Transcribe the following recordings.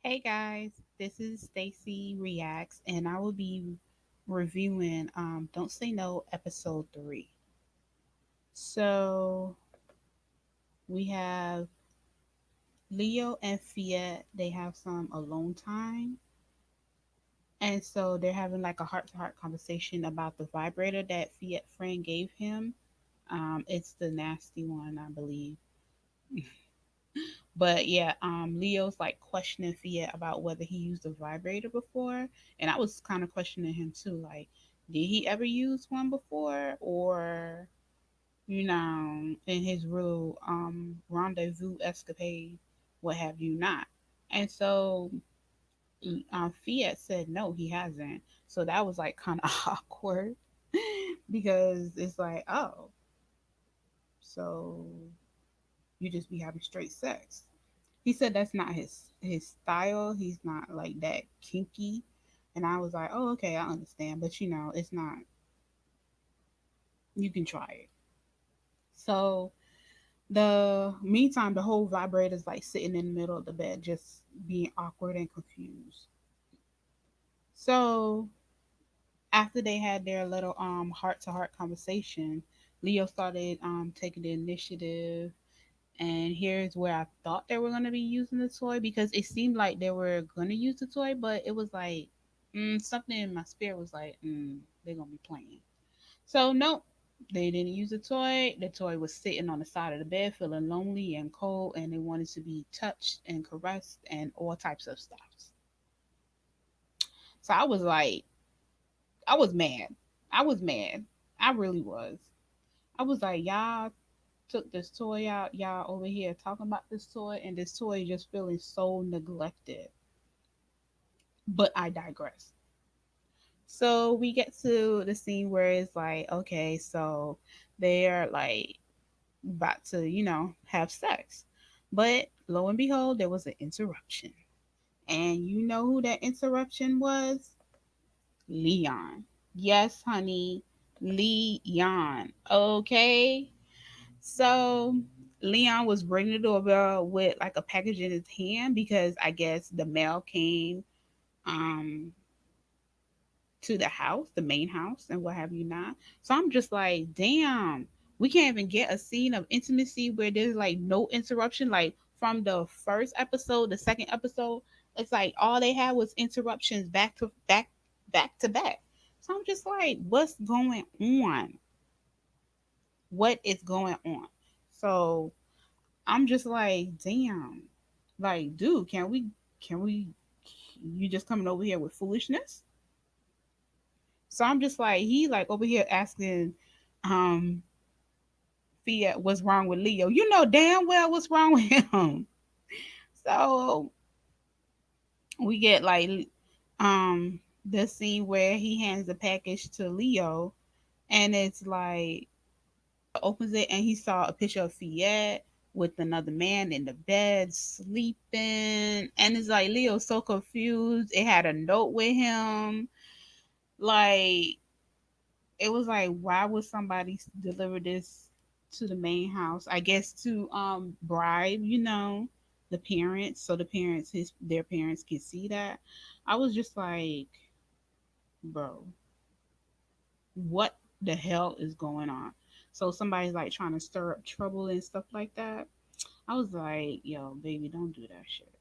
Hey guys, this is Stacy Reacts, and I will be reviewing Don't Say No episode 3. So we have Leo and Fiat, they have some alone time. And so they're having like a heart to heart conversation about the vibrator that Fiat friend gave him. It's the nasty one, I believe. But yeah, Leo's like questioning Fiat about whether he used a vibrator before, and I was kind of questioning him too. Like, did he ever use one before, or in his real rendezvous escapade, what have you not? And so Fiat said no, he hasn't. So that was like kind of awkward because it's like, oh, so you just be having straight sex. He said that's not his style. He's not like that kinky. And I was like, oh, okay, I understand. But it's not. You can try it. So the meantime, the whole vibrator's like sitting in the middle of the bed, just being awkward and confused. So after they had their little heart to heart conversation, Leo started taking the initiative. And here's where I thought they were gonna be using the toy because it seemed like they were gonna use the toy, but it was like something in my spirit was like, they're gonna be playing. So nope, they didn't use the toy. The toy was sitting on the side of the bed, feeling lonely and cold, and they wanted to be touched and caressed and all types of stuff. So I was like, I was mad. I was mad. I really was. I was like, y'all took this toy out. Y'all over here talking about this toy, and this toy just feeling so neglected. But I digress. So we get to the scene where it's like, okay, so they're like about to, have sex. But lo and behold, there was an interruption. And you know who that interruption was? Leon. Yes, honey, Leon. Okay. So Leon was ringing the doorbell with like a package in his hand because I guess the mail came um to the house, the main house, and what have you not. So I'm just like, damn, we can't even get a scene of intimacy where there's like no interruption. Like from the first episode, the second episode, it's like all they had was interruptions back to back. So I'm just like, what's going on? What is going on? So I'm just like, damn, like, dude, can we, you just coming over here with foolishness? So I'm just like, he like over here asking, um, Fiat what's wrong with Leo. You know damn well what's wrong with him. So we get like, the scene where he hands the package to Leo, and it's like opens it and he saw a picture of Fiat with another man in the bed sleeping. And it's like Leo's so confused. It had a note with him. Like, it was like, why would somebody deliver this to the main house? I guess to bribe, the parents, so the parents, their parents can see that. I was just like, bro, what the hell is going on? So somebody's like trying to stir up trouble and stuff like that. I was like, yo, baby, don't do that shit.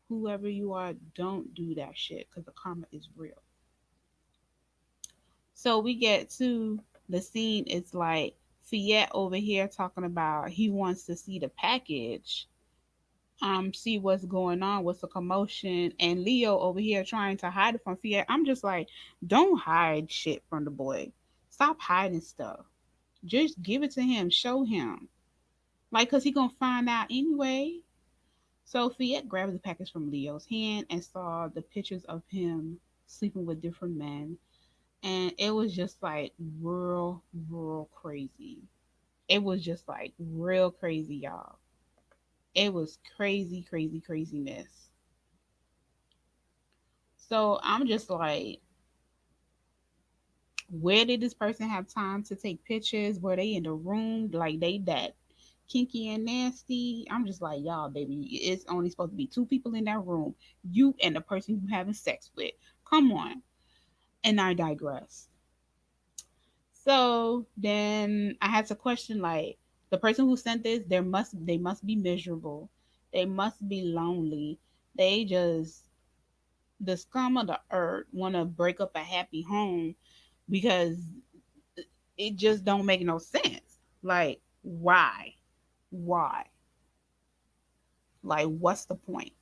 Whoever you are, don't do that shit because the karma is real. So we get to the scene. It's like Fiat over here talking about he wants to see the package, see what's going on, what's the commotion, and Leo over here trying to hide it from Fiat. I'm just like, don't hide shit from the boy. Stop hiding stuff. Just give it to him. Show him. Like, cause he gonna find out anyway. So Fiat grabbed the package from Leo's hand and saw the pictures of him sleeping with different men. And it was just like real crazy. It was just like real crazy, y'all. It was craziness. So I'm just like, where did this person have time to take pictures? Were they in the room? Like they that kinky and nasty. I'm just like, y'all, baby, it's only supposed to be two people in that room, you and the person you having sex with. Come on. And I digress. So then I had to question, like, the person who sent this, they must be miserable. They must be lonely. They just the scum of the earth want to break up a happy home because it just don't make no sense. Like, why? Why? Like, what's the point?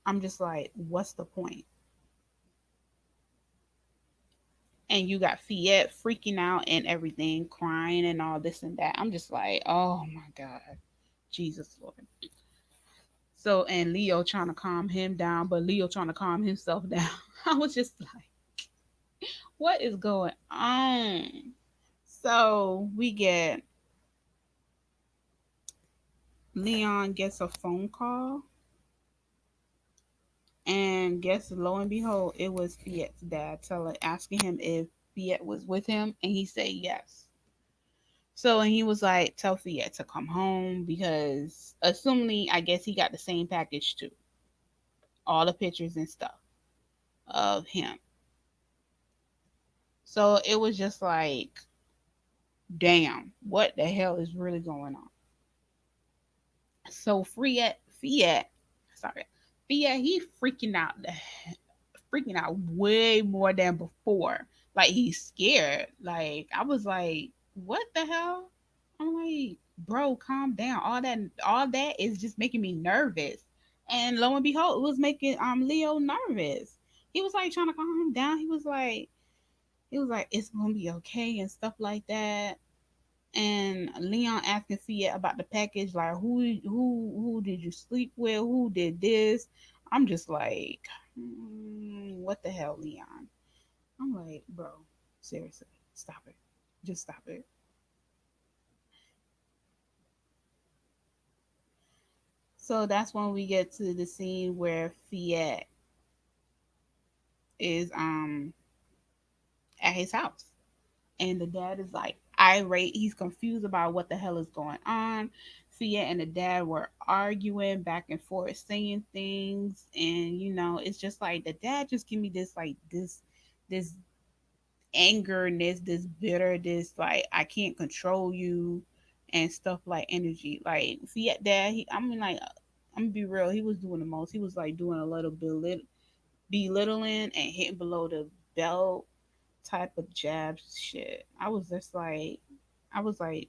I'm just like, what's the point? And you got Fiat freaking out and everything, crying and all this and that. I'm just like, oh my God, Jesus Lord. So, and Leo trying to calm him down, but Leo trying to calm himself down. I was just like, what is going on? So we get Leon gets a phone call, and guess lo and behold, it was Fiat's dad telling asking him if Fiat was with him, and he said yes. So and he was like, tell Fiat to come home because assuming I guess he got the same package too. All the pictures and stuff of him. So it was just like, damn, what the hell is really going on? So Fiat, sorry, Fiat, he freaking out way more than before. Like he's scared. Like I was like, what the hell? I'm like, bro, calm down. All that is just making me nervous. And lo and behold, it was making Leo nervous. He was like trying to calm him down. He was like, it's gonna be okay and stuff like that. And Leon asking Fiat about the package, like who did you sleep with? Who did this? I'm just like, what the hell, Leon? I'm like, bro, seriously, stop it. Just stop it. So that's when we get to the scene where Fiat is at his house. And the dad is like irate. He's confused about what the hell is going on. Fiat and the dad were arguing back and forth, saying things, and it's just like the dad just give me this angerness, this bitter, this like I can't control you and stuff like energy. Like Fiat dad, I mean like I'm gonna be real, he was doing the most. He was like doing a little belittling and hitting below the belt type of jab shit. I was like,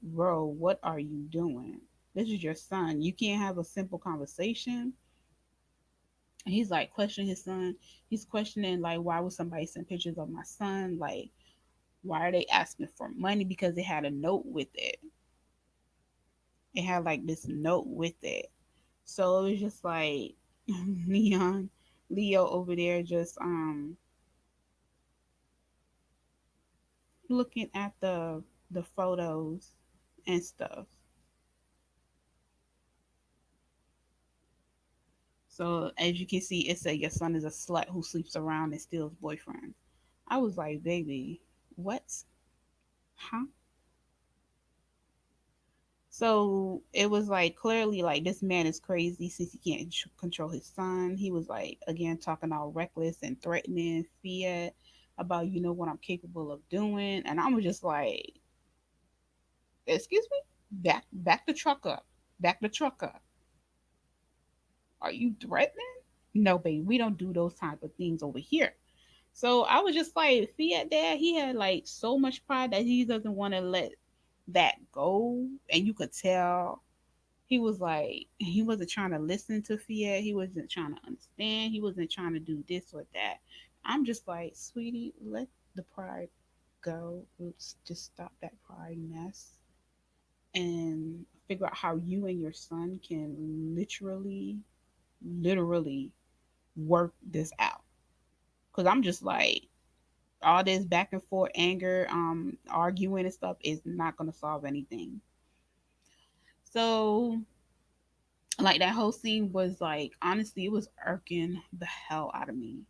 bro, what are you doing? This is your son. You can't have a simple conversation. And he's like questioning his son. He's questioning like, why would somebody send pictures of my son? Like, why are they asking for money? Because it had a note with it. It had like this note with it. So it was just like Leon, Leo over there just looking at the photos and stuff. So as you can see, it said your son is a slut who sleeps around and steals boyfriends. I was like, baby, what? Huh? So it was like clearly like this man is crazy since he can't control his son. He was like again talking all reckless and threatening Fiat about what I'm capable of doing, and I was just like, excuse me, back the truck up, back the truck up. Are you threatening? No, baby, we don't do those type of things over here. So I was just like, Fiat dad, he had like so much pride that he doesn't want to let that go. And you could tell he was like, he wasn't trying to listen to Fiat. He wasn't trying to understand. He wasn't trying to do this or that. I'm just like, sweetie, let the pride go. Let's just stop that pride mess and figure out how you and your son can literally work this out. Because I'm just like, all this back and forth anger, arguing and stuff is not gonna solve anything. So like that whole scene was like honestly it was irking the hell out of me.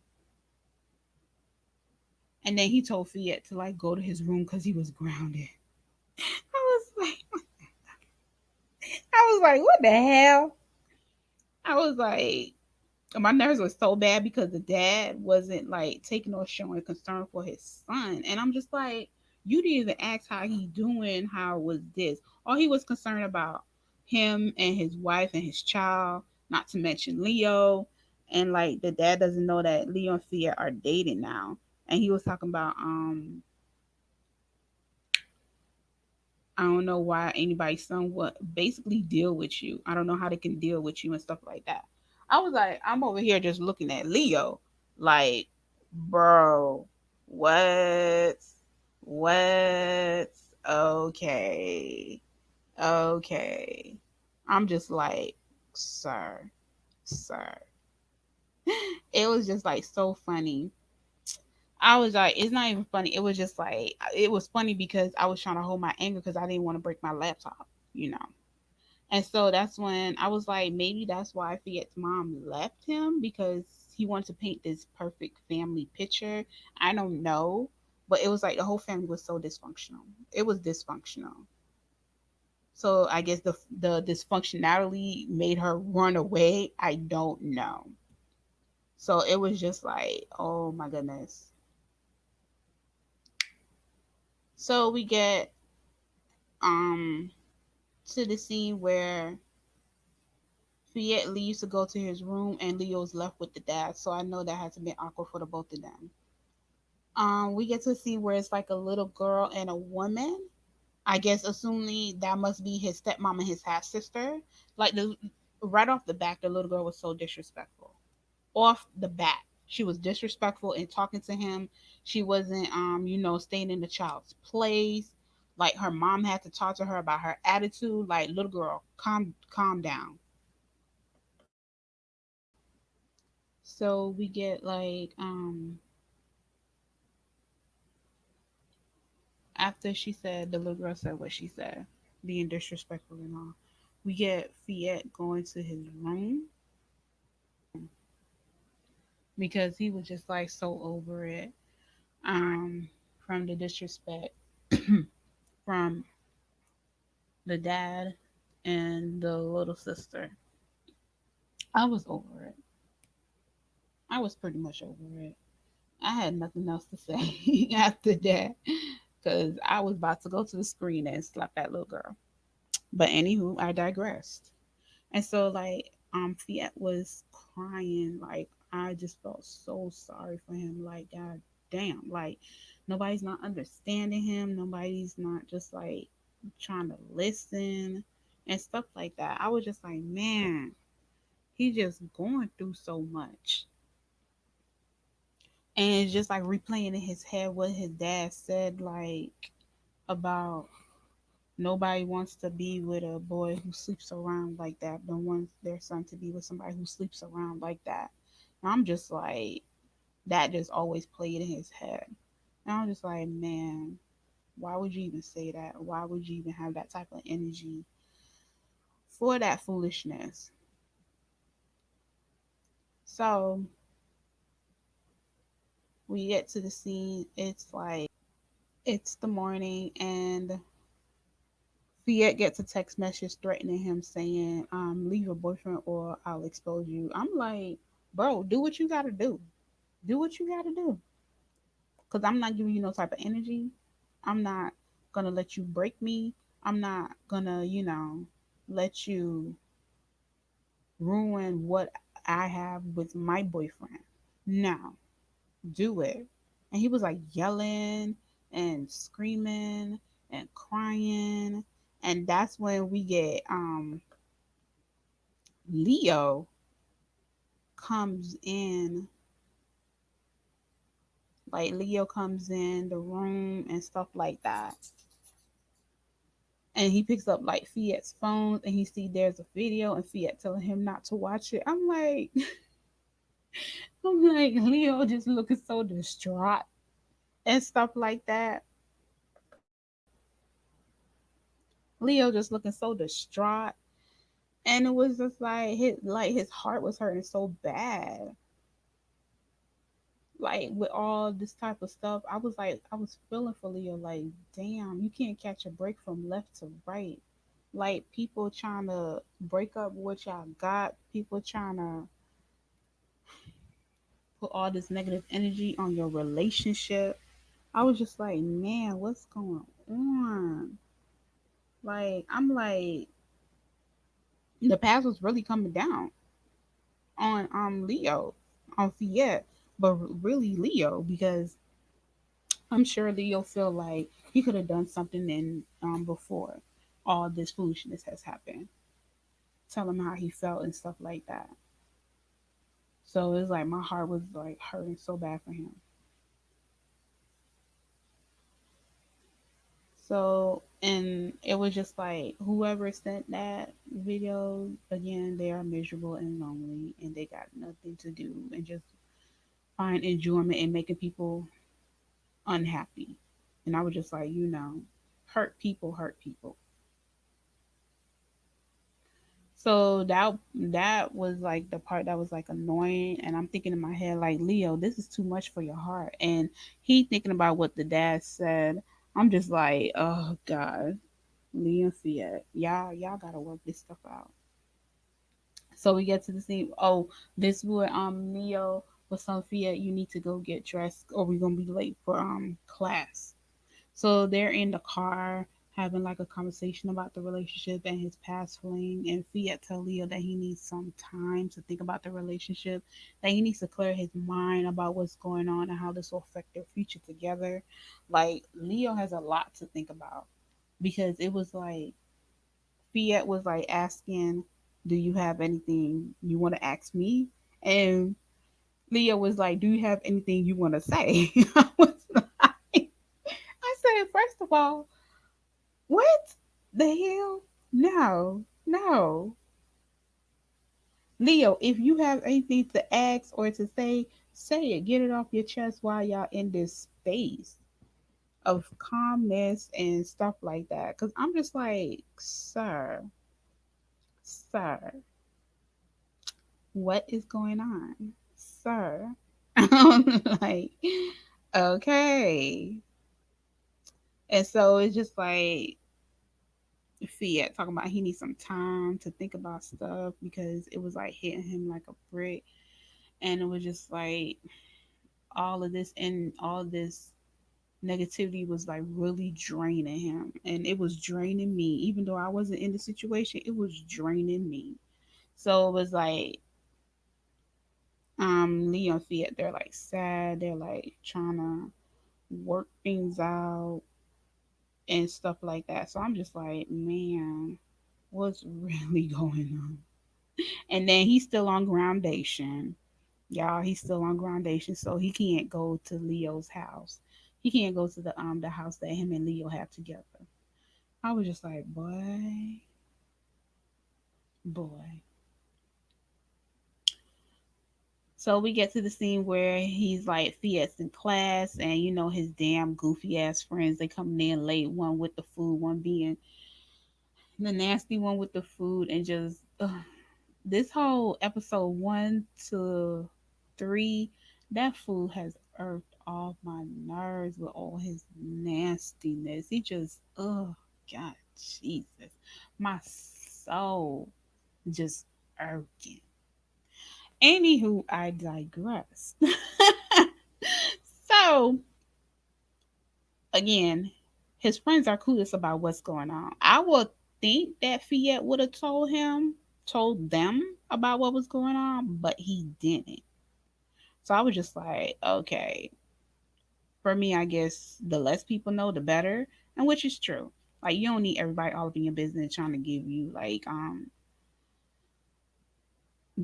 And then he told Fiat to like go to his room because he was grounded. I was I was like, what the hell? I was like, my nerves were so bad because the dad wasn't like taking or showing concern for his son. And I'm just like, you didn't even ask how he doing, how was this? All he was concerned about him and his wife and his child, not to mention Leo. And like the dad doesn't know that Leo and Fia are dating now. And he was talking about I don't know why anybody's son would basically deal with you. I don't know how they can deal with you and stuff like that. I was like, I'm over here just looking at Leo, like, bro, what? What? Okay. Okay. I'm just like, sir, sir. It was just like so funny. I was like, it's not even funny. It was just like, it was funny because I was trying to hold my anger because I didn't want to break my laptop, you know. And so that's when I was like, maybe that's why Fiat's mom left him because he wanted to paint this perfect family picture. I don't know, but it was like the whole family was so dysfunctional. It was dysfunctional. So I guess the dysfunctionality made her run away. I don't know. So it was just like, oh my goodness. So we get um to the scene where Fiat leaves to go to his room and Leo's left with the dad. So I know that has to be awkward for the both of them. We get to see where it's like a little girl and a woman. I guess assuming that must be his stepmom and his half sister. Like the right off the back, the little girl was so disrespectful. Off the bat, she was disrespectful in talking to him. She wasn't staying in the child's place. Like her mom had to talk to her about her attitude. Like, little girl, calm down. So we get like after she said, the little girl said what she said, being disrespectful and all. We get Fiat going to his room because he was just like so over it from the disrespect from the dad and the little sister. I was over it. I was pretty much over it. I had nothing else to say after that because I was about to go to the screen and slap that little girl. But anywho, I digressed. And so like Fiat was crying, like I just felt so sorry for him. Like, god damn, like nobody's not understanding him, nobody's not just like trying to listen and stuff like that. I was just like, man, he's just going through so much. And it's just like replaying in his head what his dad said, like about nobody wants to be with a boy who sleeps around like that. Don't want their son to be with somebody who sleeps around like that. And I'm just like, that just always played in his head. And I'm just like, man, why would you even say that? Why would you even have that type of energy for that foolishness? So we get to the scene. It's like, it's the morning, and Fiat gets a text message threatening him saying, leave your boyfriend or I'll expose you. I'm like, bro, do what you gotta do. Do what you gotta do. Cause I'm not giving you no type of energy. I'm not gonna let you break me. I'm not gonna, let you ruin what I have with my boyfriend. No, do it. And he was like yelling and screaming and crying. And that's when we get Leo comes in, like Leo comes in the room and stuff like that. And he picks up like Fiat's phone and he see there's a video and Fiat telling him not to watch it. I'm like, I'm like, Leo just looking so distraught and stuff like that. Leo just looking so distraught. And it was just like his heart was hurting so bad. Like with all this type of stuff, I was like, I was feeling for Leo, like, damn, you can't catch a break from left to right. Like people trying to break up what y'all got, people trying to put all this negative energy on your relationship. I was just like, man, what's going on? Like, I'm like, the past was really coming down on Leo, on Fiat, but really Leo, because I'm sure Leo feel like he could have done something in before all this foolishness has happened. Tell him how he felt and stuff like that. So it's like my heart was like hurting so bad for him. So, and it was just like whoever sent that video, again, they are miserable and lonely and they got nothing to do and just find enjoyment in making people unhappy. And I was just like, hurt people hurt people. So that was like the part that was like annoying, and I'm thinking in my head like, Leo, this is too much for your heart. And he thinking about what the dad said. I'm just like, oh God, Leo and Fiat, y'all gotta work this stuff out. So we get to the scene. Oh, this would Leo with Sophia, you need to go get dressed or we're gonna be late for class. So they're in the car having like a conversation about the relationship and his past fling. And Fiat tell Leo that he needs some time to think about the relationship, that he needs to clear his mind about what's going on and how this will affect their future together. Like Leo has a lot to think about because it was like Fiat was like asking, "Do you have anything you want to ask me?" And Leo was like, "Do you have anything you want to say?" I was like, I said, first of all, what the hell? No, no. Leo, if you have anything to ask or to say it. Get it off your chest while y'all in this space of calmness and stuff like that. Because I'm just like, sir, what is going on? Sir. I'm like, okay. And so it's just like, Fiat talking about he needs some time to think about stuff because it was like hitting him like a brick, and it was just like all of this and all this negativity was like really draining him, and it was draining me. Even though I wasn't in the situation, it was draining me. So it was like Leo and Fiat, they're like sad, they're like trying to work things out and stuff like that. So I'm just like, man, what's really going on? And then he's still on groundation. Y'all, he's still on groundation, so he can't go to Leo's house. He can't go to the house that him and Leo have together. I was just like, boy. So we get to the scene where he's like Fiat's in class, and his damn goofy ass friends, they coming in late, one with the food, one being the nasty one with the food, and just this whole episode 1 to 3, that fool has irked off my nerves with all his nastiness. He just, oh God, Jesus, my soul just irking. Anywho, I digress. So again, his friends are clueless about what's going on. I would think that Fiat would have told them about what was going on, but he didn't. So I was just like, okay, for me, I guess the less people know, the better, and which is true. Like you don't need everybody all up in your business trying to give you like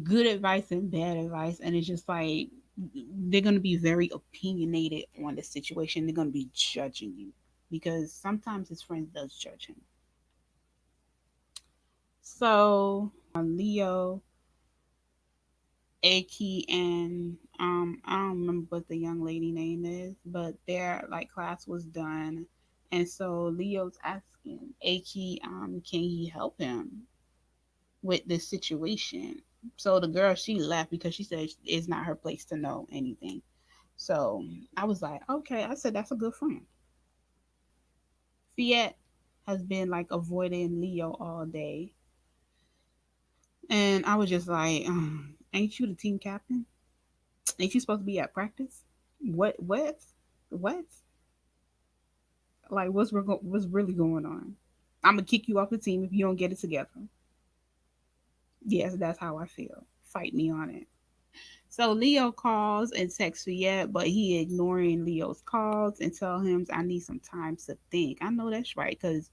good advice and bad advice, and it's just like they're gonna be very opinionated on the situation. They're gonna be judging you because sometimes his friends does judge him. So Leo, Aki, and I don't remember what the young lady name is, but their like class was done, and so Leo's asking Aki, can he help him with this situation? So the girl, she left because she said it's not her place to know anything. So I was like, okay. I said that's a good friend. Fiat has been like avoiding Leo all day. And I was just like, ain't you the team captain? Ain't you supposed to be at practice? What? Like, what's really going on? I'm gonna kick you off the team if you don't get it together. Yes, that's how I feel. Fight me on it. So Leo calls and texts Fiat, but he ignoring Leo's calls and tell him I need some time to think. I know that's right, because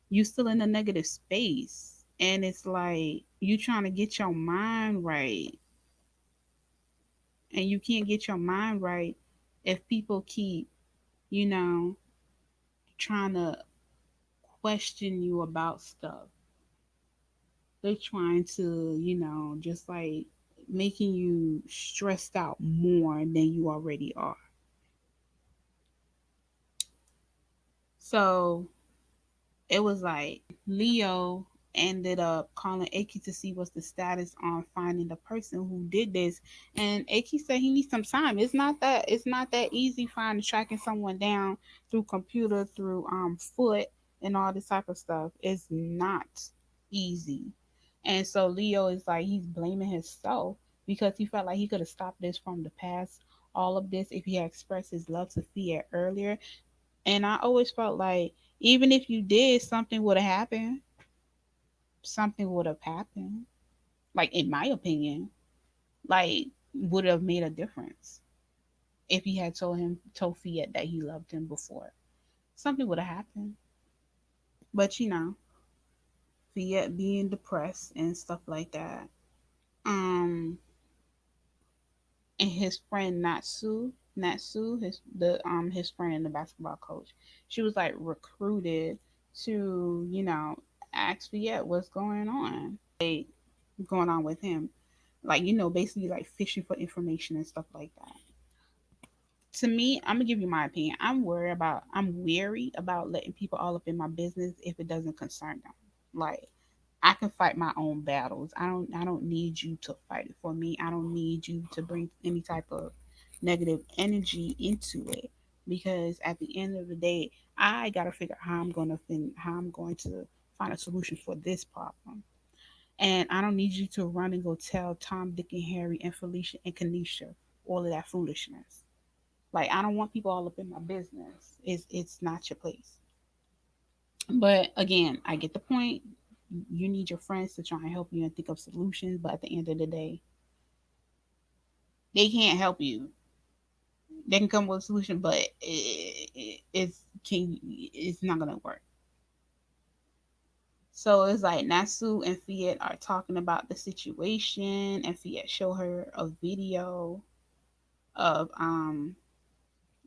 you still in a negative space. And it's like you trying to get your mind right. And you can't get your mind right if people keep, you know, trying to question you about stuff. They're trying to, just like making you stressed out more than you already are. So it was like Leo ended up calling Aki to see what's the status on finding the person who did this. And Aki said he needs some time. It's not that easy finding tracking someone down through computer, through foot and all this type of stuff. It's not easy. And so Leo is like he's blaming himself because he felt like he could have stopped this from the past, all of this, if he had expressed his love to Fiat earlier. And I always felt like even if you did, something would have happened. Something would have happened. Like in my opinion, like would have made a difference if he had told Fiat that he loved him before. Something would have happened. But Fiat being depressed and stuff like that. Um, and his friend his friend, the basketball coach, she was like recruited to ask Fiat what's going on with him, like basically like fishing for information and stuff like that. To me, I'm gonna give you my opinion. I'm weary about letting people all up in my business if it doesn't concern them. Like I can fight my own battles. I don't need you to fight it for me. I don't need you to bring any type of negative energy into it, because at the end of the day, I got to figure out how I'm going to find a solution for this problem. And I don't need you to run and go tell Tom, Dick, and Harry and Felicia and Kanisha all of that foolishness. Like I don't want people all up in my business. It's not your place. But again, I get the point. You need your friends to try and help you and think of solutions, but at the end of the day, they can't help you. They can come with a solution, but it's not gonna work. So it's like Natsu and Fiat are talking about the situation, and Fiat show her a video of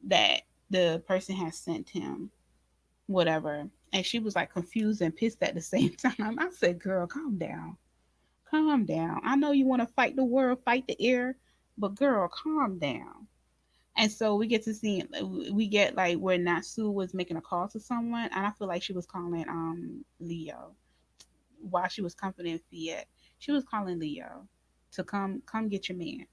that the person has sent him, whatever. And she was like confused and pissed at the same time. I said, girl, calm down. Calm down. I know you want to fight the world, fight the air, but girl, calm down. And so we get to see, we get like where Natsu was making a call to someone, and I feel like she was calling Leo while she was comforting Fiat. She was calling Leo to come get your man.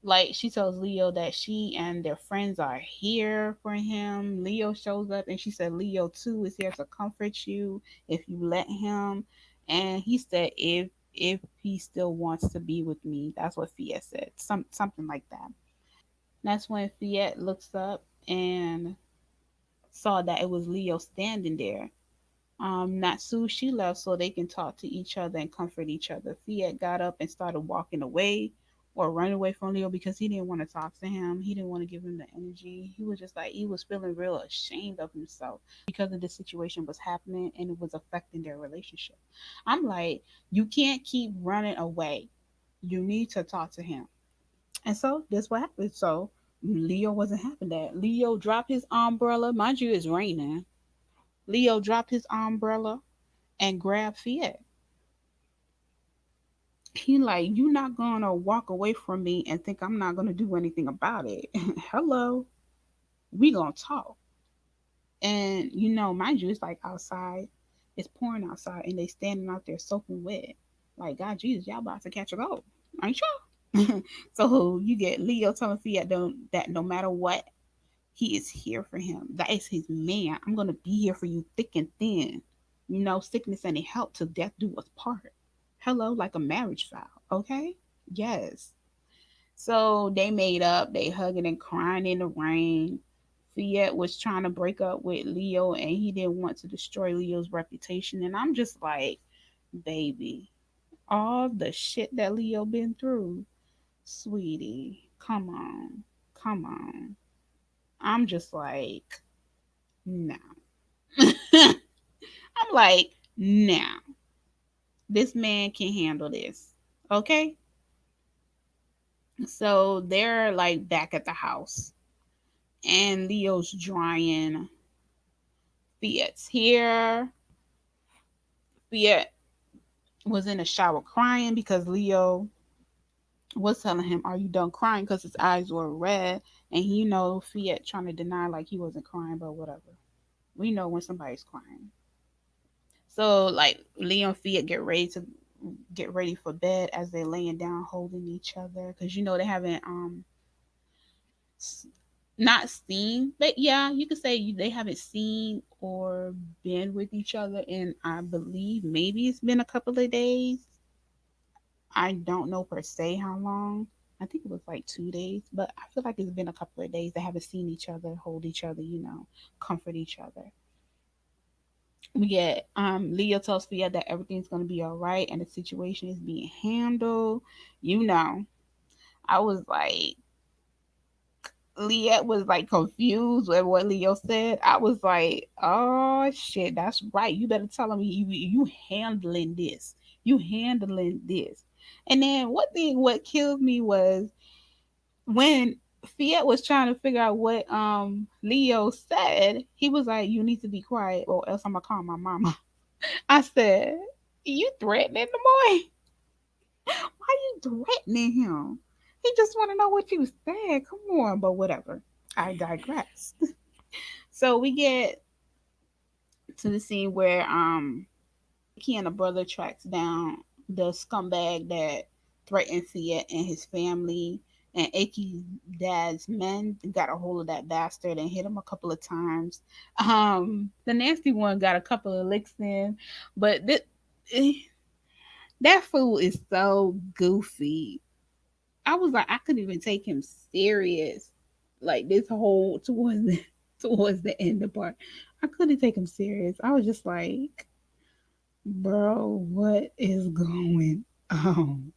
Like she tells Leo that she and their friends are here for him. Leo shows up and she said Leo too is here to comfort you if you let him. And he said if he still wants to be with me. That's what Fiat said. Something like that. That's when Fiat looks up and saw that it was Leo standing there. Natsu, she left so they can talk to each other and comfort each other. Fiat got up and started walking away or running away from Leo because he didn't want to talk to him. He didn't want to give him the energy. He was just like, he was feeling real ashamed of himself because of the situation was happening and it was affecting their relationship. I'm like, you can't keep running away. You need to talk to him. And so that's what happened. So Leo wasn't having that. Leo dropped his umbrella. Mind you, it's raining. Leo dropped his umbrella and grabbed Fiat. He like, you not gonna walk away from me and think I'm not gonna do anything about it. Hello, we gonna talk. And mind you, it's like outside, it's pouring outside, and they standing out there soaking wet. Like God, Jesus, y'all about to catch a cold, ain't y'all? So you get Leo telling Fiat that no matter what, He is here for him. That is his man. I'm gonna be here for you thick and thin. Sickness and health till death do us part. Hello, like a marriage vow. Okay? Yes. So they made up, they hugging and crying in the rain. Fiat was trying to break up with Leo and he didn't want to destroy Leo's reputation. And I'm just like, baby, all the shit that Leo been through, sweetie, come on. Come on. I'm just like, no. I'm like, now. This man can handle this. Okay? So they're like back at the house. And Leo's drying. Fiat's here. Fiat was in the shower crying because Leo was telling him, "Are you done crying?" Because his eyes were red. And Fiat trying to deny like he wasn't crying, but whatever. We know when somebody's crying. So like Leo and Fiat get ready for bed as they're laying down holding each other because they haven't not seen, but yeah, you could say they haven't seen or been with each other in, I believe, maybe it's been a couple of days. I don't know per se how long. I think it was like 2 days, but I feel like it's been a couple of days. They haven't seen each other, hold each other, comfort each other. We get Leo tells Fia that everything's gonna be all right and the situation is being handled. You know, I was like, Liette was like confused with what Leo said. I was like, oh shit, that's right. You better tell him you handling this. You handling this. And then one thing what killed me was when Fiat was trying to figure out what Leo said, he was like, you need to be quiet or else I'm gonna call my mama. I said, you threatening the boy? Why you threatening him? He just want to know what you said. Come on, but whatever. I digress. So we get to the scene where Icky and the brother tracks down the scumbag that threatened Fiat and his family. And Icky's dad's men got a hold of that bastard and hit him a couple of times. The nasty one got a couple of licks in, but that fool is so goofy. I was like, I couldn't even take him serious. Like this whole towards the end of part, I couldn't take him serious. I was just like, bro, what is going on,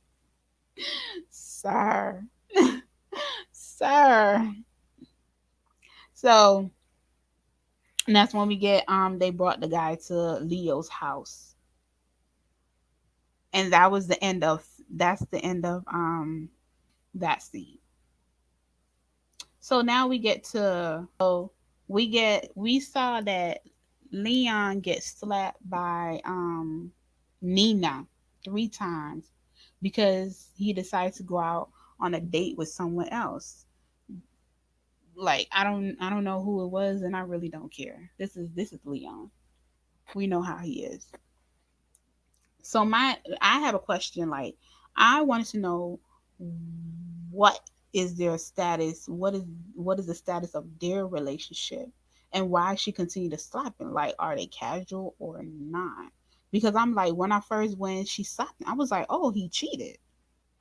sir, sir? So and that's when we get they brought the guy to Leo's house, and that was the end of that's the end of that scene. So now we get to we saw that Leon gets slapped by Nina 3 times because he decides to go out on a date with someone else. Like I don't know who it was and I really don't care. This is Leon. We know how he is. So I have a question. Like I wanted to know what is their status? What is the status of their relationship, and why she continued to slap him? Like, are they casual or not? Because I'm like, when she slapped him, I was like, oh, he cheated.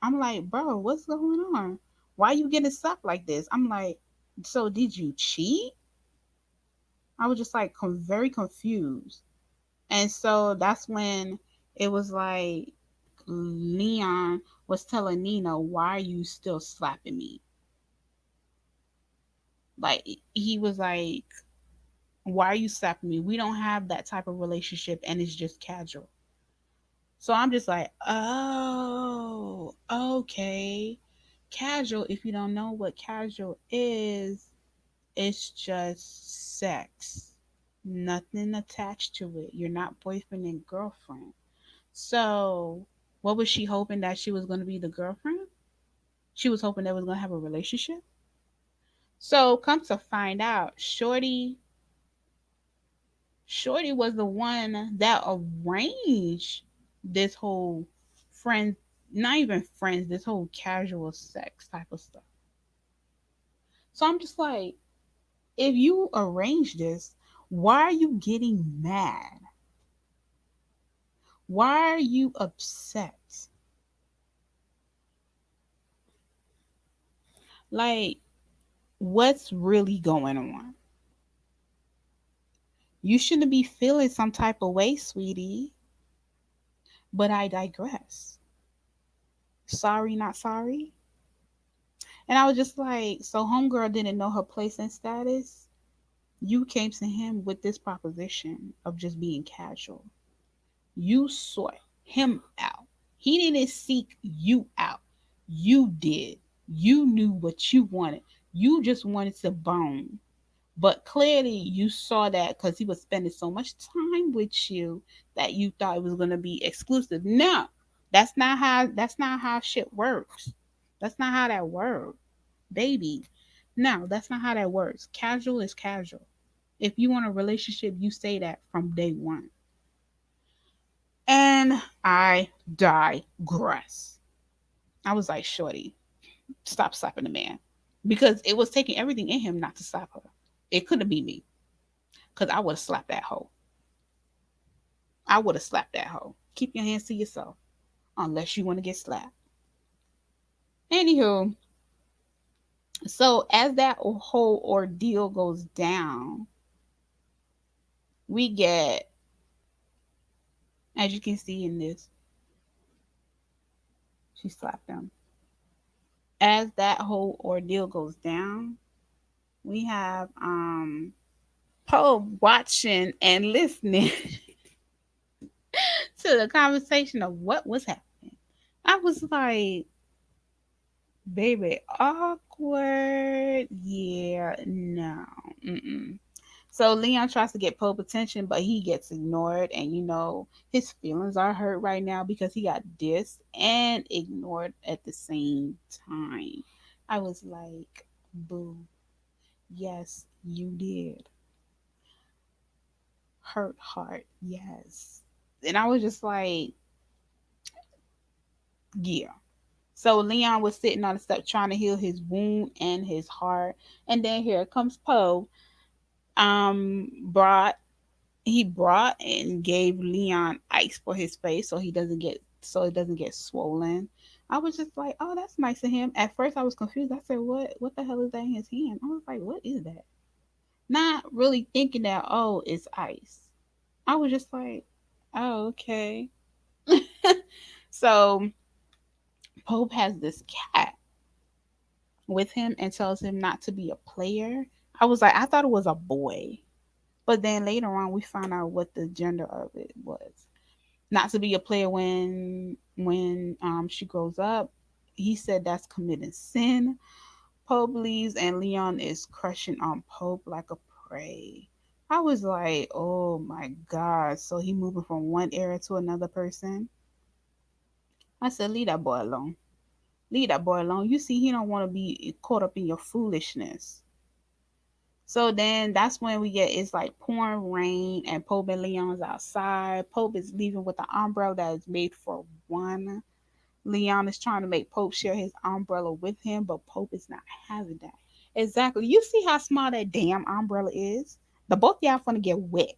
I'm like, bro, what's going on? Why you getting slapped like this? I'm like, so did you cheat? I was just like very confused. And so that's when it was like Leon was telling Nina, why are you still slapping me? Like he was like, why are you slapping me? We don't have that type of relationship and it's just casual. So I'm just like, oh, okay. Casual, if you don't know what casual is, it's just sex. Nothing attached to it. You're not boyfriend and girlfriend. So what was she hoping that she was going to be the girlfriend? She was hoping they was going to have a relationship. So come to find out, Shorty was the one that arranged this whole friends, not even friends, this whole casual sex type of stuff. So I'm just like, If you arrange this, why are you getting mad? Why are you upset? Like, what's really going on? You shouldn't be feeling some type of way, sweetie. But I digress. Sorry, not sorry. And I was just like, so homegirl didn't know her place and status. You came to him with this proposition of just being casual. You sought him out. He didn't seek you out. You did. You knew what you wanted. You just wanted to bone. But clearly you saw that because he was spending so much time with you that you thought it was gonna be exclusive. No, that's not how shit works. That's not how that works, baby. No, that's not how that works. Casual is casual. If you want a relationship, you say that from day one. And I digress. I was like, Shorty, stop slapping the man. Because it was taking everything in him not to slap her. It couldn't be me. Because I would have slapped that hoe. I would have slapped that hoe. Keep your hands to yourself. Unless you want to get slapped. Anywho, so as that whole ordeal goes down, we get, as you can see in this, she slapped him. As that whole ordeal goes down, we have Poe watching and listening to the conversation of what was happening. I was like, baby, awkward. Yeah, no. Mm-mm. So Leon tries to get Pope attention, but he gets ignored, and his feelings are hurt right now because he got dissed and ignored at the same time. I was like, boo, yes, you did. Hurt heart, yes. And I was just like, yeah. So Leon was sitting on the step trying to heal his wound and his heart. And then here comes Poe. Brought he brought and gave Leon ice for his face so it doesn't get swollen. I was just like, oh, that's nice of him. At first I was confused. I said, what the hell is that in his hand? I was like, what is that? Not really thinking that, oh, it's ice. I was just like, oh, okay. So Pope has this cat with him and tells him not to be a player. I was like, I thought it was a boy. But then later on, we found out what the gender of it was. Not to be a player when she grows up. He said that's committing sin. Pope leaves, and Leon is crushing on Pope like a prey. I was like, oh my God. So he moving from one era to another person. I said, leave that boy alone. Leave that boy alone. You see, he don't want to be caught up in your foolishness. So then that's when we get it's like pouring rain and Pope and Leon's outside. Pope is leaving with an umbrella that is made for one. Leon is trying to make Pope share his umbrella with him, but Pope is not having that. Exactly. You see how small that damn umbrella is? The both y'all gonna get wet.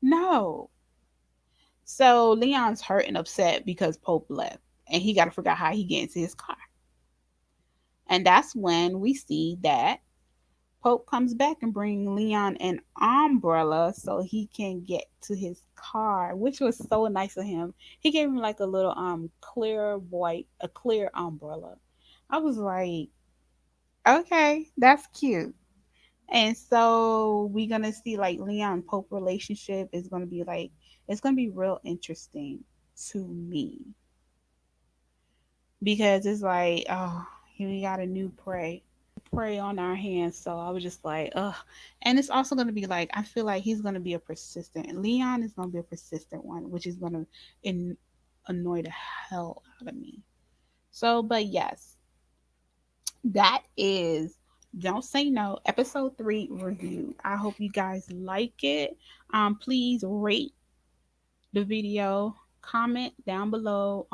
No. So Leon's hurt and upset because Pope left. And he gotta figure out how he get into his car. And that's when we see that Pope comes back and bring Leon an umbrella so he can get to his car, which was so nice of him. He gave him like a little clear umbrella. I was like, okay, that's cute. And so we're gonna see like Leon and Pope relationship is gonna be like it's gonna be real interesting to me because it's like, oh, here we got a new prey on our hands. So I was just like, ugh. And it's also gonna be like I feel like he's gonna be a persistent. Leon is gonna be a persistent one, which is gonna annoy the hell out of me. So, but yes, that is Don't Say No episode 3 review. I hope you guys like it. Please rate the video, comment down below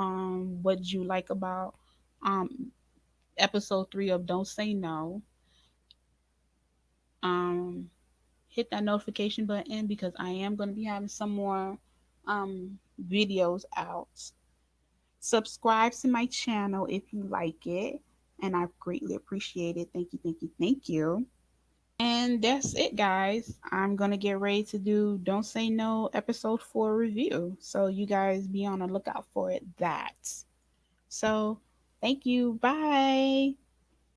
what you like about um episode 3 of Don't Say No. Um, hit that notification button because I am going to be having some more videos out. Subscribe to my channel if you like it, and I greatly appreciate it. Thank you, thank you, thank you. And that's it, guys. I'm gonna get ready to do Don't Say No episode 4 review. So you guys be on the lookout for it. That. So thank you. Bye.